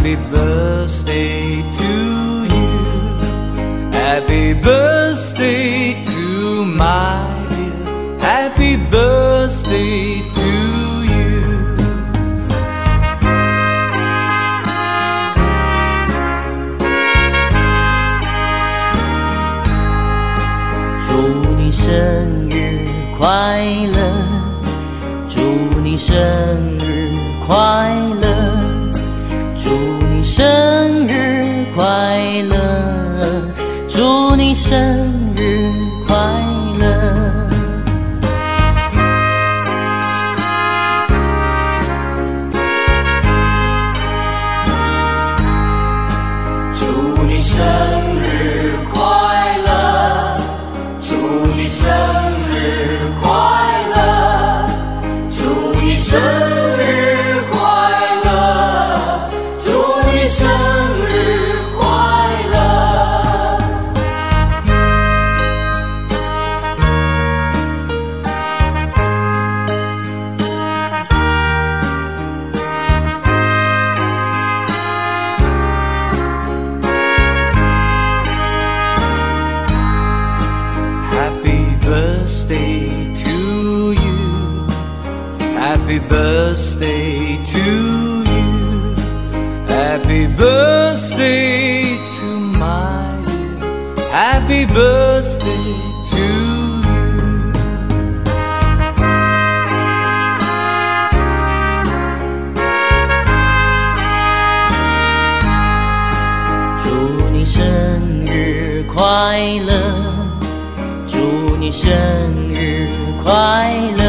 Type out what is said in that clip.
Happy birthday to you Happy birthday to my dear Happy birthday to you 祝你生日快乐祝你生日快乐祝你生日快乐祝你生日快乐祝你生日快乐祝你生日快乐祝你生日快乐祝你生日快乐Happy birthday to you Happy birthday to you Happy birthday to my dear Happy birthday to you 祝你生日快乐祝你生日快乐